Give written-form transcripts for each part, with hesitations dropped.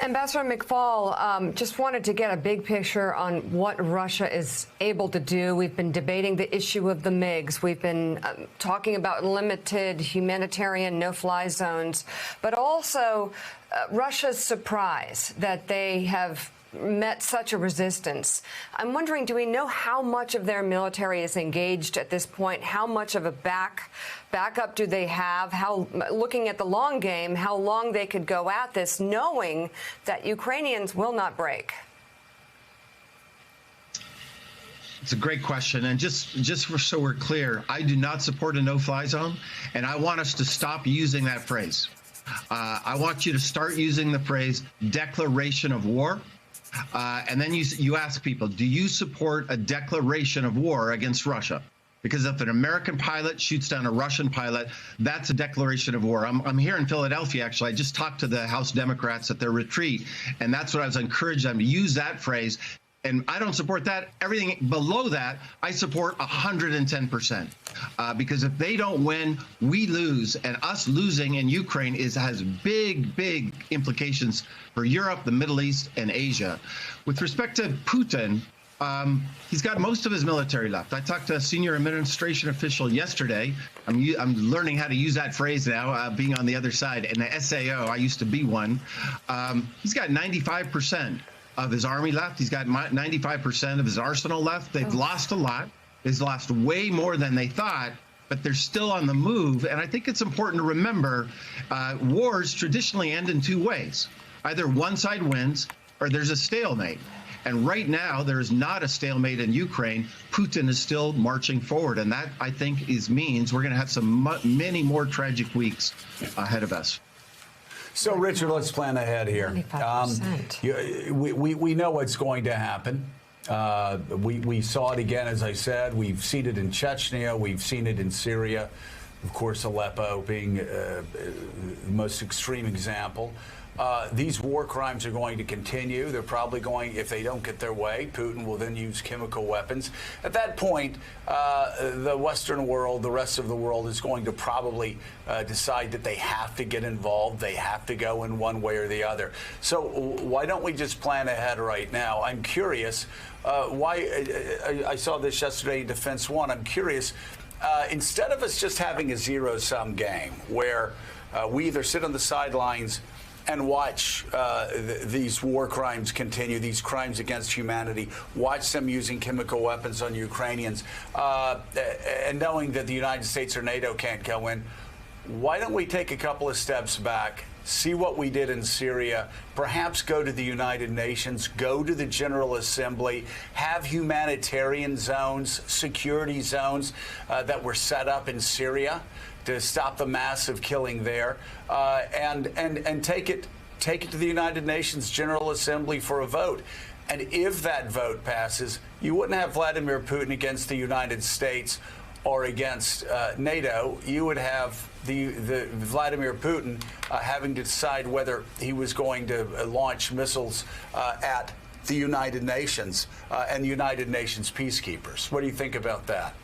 Ambassador McFaul, just wanted to get a big picture on what Russia is able to do. We've been debating the issue of the MiGs. We've been talking about limited humanitarian no-fly zones, but also Russia's surprise that they have met such a resistance. I'm wondering, do we know how much of their military is engaged at this point? How much of a backup do they have? How, looking at the long game, how long they could go at this, knowing that Ukrainians will not break? It's a great question. And just so we're clear, I do not support a no-fly zone, and I want us to stop using that phrase. I want you to start using the phrase declaration of war. And then you ask people, do you support a declaration of war against Russia? Because if an American pilot shoots down a Russian pilot, that's a declaration of war. I'm here in Philadelphia, actually. I just talked to the House Democrats at their retreat, and that's what I was encouraging them to use that phrase. And I don't support that. Everything below that, I support 110%. Because if they don't win, we lose. And us losing in Ukraine has big, big implications for Europe, the Middle East, and Asia. With respect to Putin, he's got most of his military left. I talked to a senior administration official yesterday. I'm learning how to use that phrase now, being on the other side. And the SAO, I used to be one. He's got 95% of his army left. He's got 95% of his arsenal left. They've lost a lot. They've lost way more than they thought, but they're still on the move. And I think it's important to remember wars traditionally end in two ways. Either one side wins or there's a stalemate. And right now, there is not a stalemate in Ukraine. Putin is still marching forward. And that, I think, means we're going to have many more tragic weeks ahead of us. So, Richard, let's plan ahead here. We know what's going to happen. We saw it again, as I said. We've seen it in Chechnya. We've seen it in Syria. Of course, Aleppo being the most extreme example. These war crimes are going to continue. They're probably going, if they don't get their way, Putin will then use chemical weapons. At that point, the Western world, the rest of the world, is going to probably decide that they have to get involved. They have to go in one way or the other. So why don't we just plan ahead right now? I'm curious why I saw this yesterday in Defense One. I'm curious, instead of us just having a zero-sum game where we either sit on the sidelines and watch these war crimes continue, these crimes against humanity, watch them using chemical weapons on Ukrainians, and knowing that the United States or NATO can't go in, why don't we take a couple of steps back, see what we did in Syria, perhaps go to the United Nations, go to the General Assembly, have humanitarian zones, security zones that were set up in Syria to stop the massive killing there, and take it to the United Nations General Assembly for a vote. And if that vote passes, you wouldn't have Vladimir Putin against the United States or against NATO. You would have the Vladimir Putin having to decide whether he was going to launch missiles at the United Nations and the United Nations peacekeepers. What do you think about that?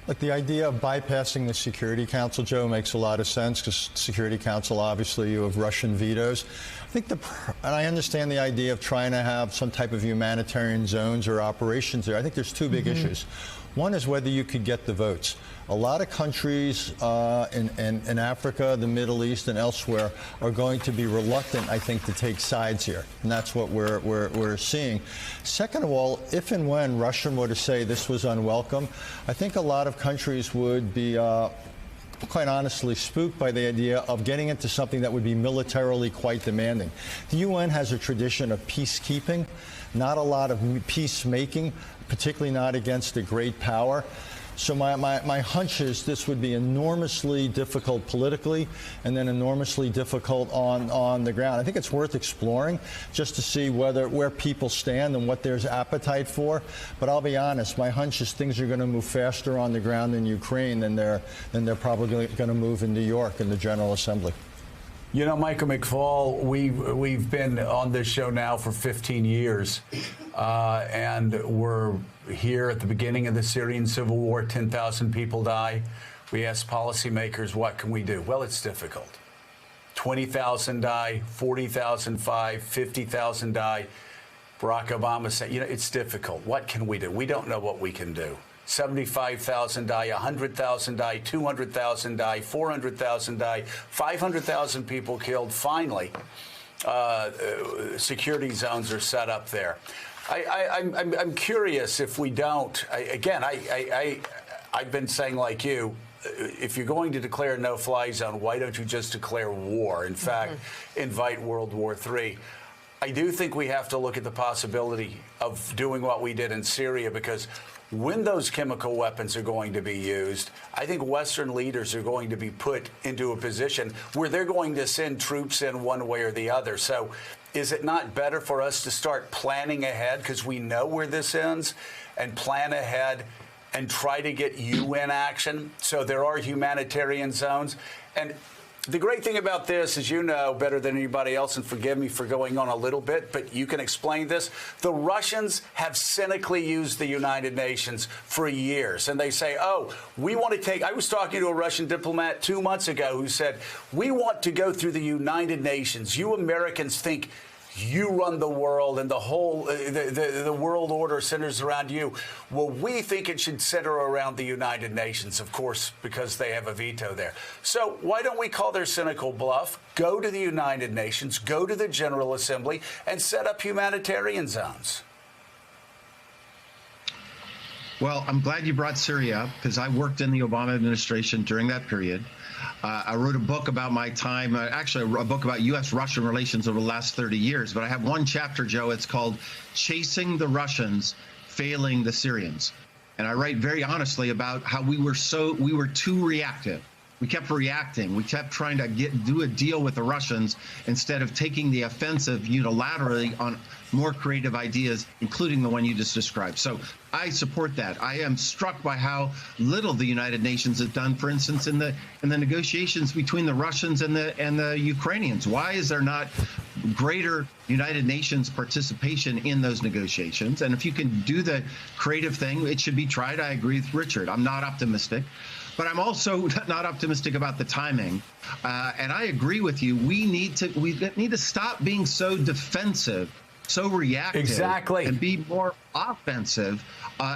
Look, the idea of bypassing the Security Council, Joe, makes a lot of sense because Security Council, obviously, you have Russian vetoes. I think and I understand the idea of trying to have some type of humanitarian zones or operations there. I think there's two big issues. One is whether you could get the votes. A lot of countries in Africa, the Middle East, and elsewhere are going to be reluctant, I think, to take sides here, and that's what we're seeing. Second of all, if and when Russia were to say this was unwelcome, I think a lot of countries would be quite honestly spooked by the idea of getting into something that would be militarily quite demanding. The UN has a tradition of peacekeeping, not a lot of peacemaking, particularly not against a great power. So my hunch is this would be enormously difficult politically and then enormously difficult on the ground. I think it's worth exploring just to see where people stand and what there's appetite for. But I'll be honest, my hunch is things are going to move faster on the ground in Ukraine than they're probably going to move in New York in the General Assembly. You know, Michael McFaul, we've been on this show now for 15 years, and we're here at the beginning of the Syrian civil war. 10,000 people die. We asked policymakers, what can we do? Well, it's difficult. 20,000 die, 40,000 50,000 die. Barack Obama said, it's difficult. What can we do? We don't know what we can do. 75,000 die, 100,000 die, 200,000 die, 400,000 die, 500,000 people killed. Finally, security zones are set up there. I'm curious if we don't. I've been saying, like you, if you're going to declare a no-fly zone, why don't you just declare war? In fact, invite World War III. I do think we have to look at the possibility of doing what we did in Syria, because when those chemical weapons are going to be used, I think Western leaders are going to be put into a position where they're going to send troops in one way or the other. So is it not better for us to start planning ahead, because we know where this ends, and plan ahead and try to get UN action so there are humanitarian zones? And the great thing about this, as you know better than anybody else, and forgive me for going on a little bit, but you can explain this, the Russians have cynically used the United Nations for years. And they say, oh, we want to take, I was talking to a Russian diplomat 2 months ago who said, we want to go through the United Nations. You Americans think you run the world and the whole the world order centers around you. Well, we think it should center around the United Nations, of course, because they have a veto there. So why don't we call their cynical bluff, go to the United Nations, go to the General Assembly, and set up humanitarian zones? Well, I'm glad you brought Syria up, because I worked in the Obama administration during that period. I wrote a book about my time, actually a book about U.S.-Russian relations over the last 30 years. But I have one chapter, Joe, it's called Chasing the Russians, Failing the Syrians. And I write very honestly about how we were too reactive. We kept reacting. We kept trying to do a deal with the Russians instead of taking the offensive unilaterally on more creative ideas, including the one you just described. So I support that. I am struck by how little the United Nations has done, for instance, in the negotiations between the Russians and the Ukrainians. Why is there not greater United Nations participation in those negotiations? And if you can do the creative thing, it should be tried. I agree with Richard. I'm not optimistic. But I'm also not optimistic about the timing. And I agree with you. We need to stop being so defensive, so reactive, exactly, and be more offensive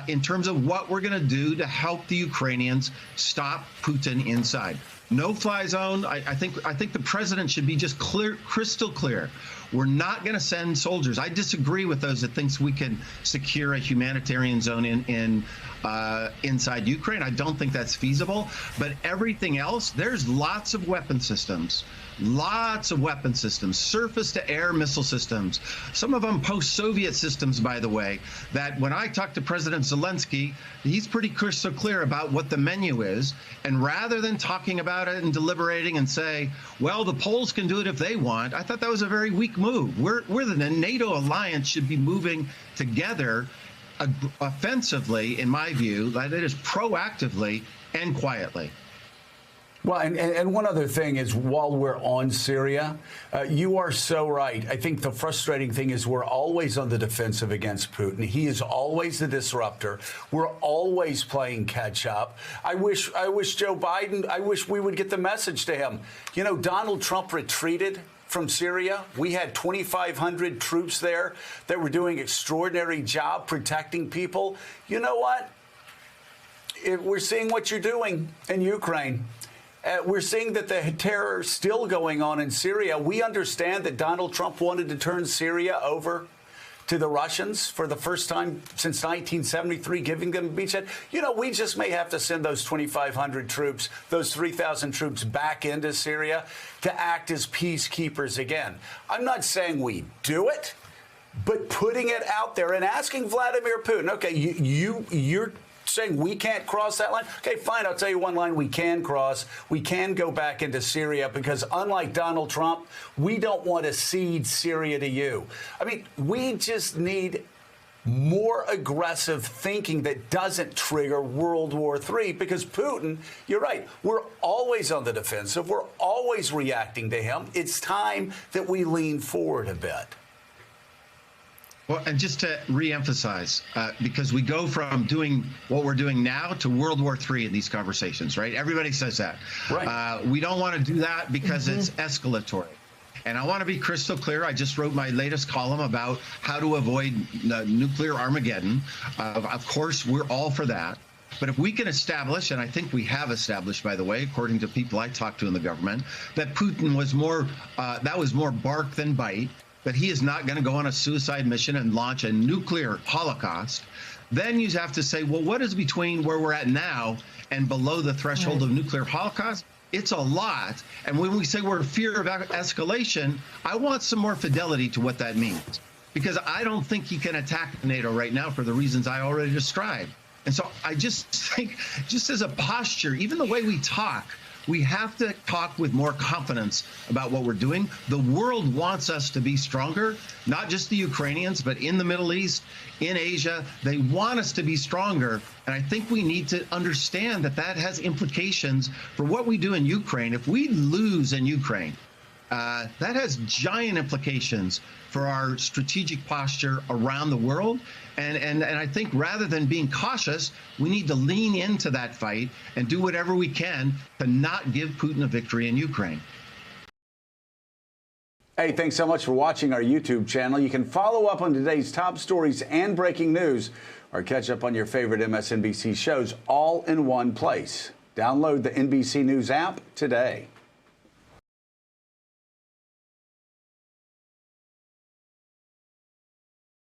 in terms of what we're going to do to help the Ukrainians stop Putin inside. No-fly zone. I think the president should be just crystal clear. We're not going to send soldiers. I disagree with those that thinks we can secure a humanitarian zone inside Ukraine. I don't think that's feasible. But everything else, there's lots of weapon systems. Surface-to-air missile systems, some of them post-Soviet systems, by the way, that when I talk to President Zelensky, he's pretty crystal clear about what the menu is. And rather than talking about it and deliberating and say, well, the Poles can do it if they want, I thought that was a very weak move. The NATO alliance should be moving together offensively, in my view, that is proactively and quietly. Well, and one other thing is, while we're on Syria, you are so right. I think the frustrating thing is we're always on the defensive against Putin. He is always the disruptor. We're always playing catch up. I wish Joe Biden, I wish we would get the message to him. You know, Donald Trump retreated from Syria. We had 2,500 troops there that were doing extraordinary job protecting people. You know what? We're seeing what you're doing in Ukraine. We're seeing that the terror is still going on in Syria. We understand that Donald Trump wanted to turn Syria over to the Russians for the first time since 1973, giving them a beachhead. You know, we just may have to send those 2,500 troops, those 3,000 troops back into Syria to act as peacekeepers again. I'm not saying we do it, but putting it out there and asking Vladimir Putin, okay, you're saying we can't cross that line? Okay, fine. I'll tell you one line we can cross. We can go back into Syria, because unlike Donald Trump, we don't want to cede Syria to you. I mean, we just need more aggressive thinking that doesn't trigger World War III, because Putin, you're right, we're always on the defensive. We're always reacting to him. It's time that we lean forward a bit. Well, and just to reemphasize, because we go from doing what we're doing now to World War III in these conversations, right? Everybody says that. Right. We don't want to do that because it's escalatory. And I want to be crystal clear. I just wrote my latest column about how to avoid nuclear Armageddon. Of course, we're all for that. But if we can establish, and I think we have established, by the way, according to people I talked to in the government, that Putin was more, that was more bark than bite, that he is not going to go on a suicide mission and launch a nuclear holocaust, then you have to say, well, what is between where we're at now and below the threshold of nuclear holocaust? It's a lot. And when we say we're in fear of escalation, I want some more fidelity to what that means. Because I don't think he can attack NATO right now for the reasons I already described. And so I just think, just as a posture, even the way we talk, we have to talk with more confidence about what we're doing. The world wants us to be stronger, not just the Ukrainians, but in the Middle East, in Asia. They want us to be stronger. And I think we need to understand that that has implications for what we do in Ukraine. If we lose in Ukraine, that has giant implications for our strategic posture around the world. And I think rather than being cautious, we need to lean into that fight and do whatever we can to not give Putin a victory in Ukraine. Hey, thanks so much for watching our YouTube channel. You can follow up on today's top stories and breaking news, or catch up on your favorite MSNBC shows all in one place. Download the NBC News app today.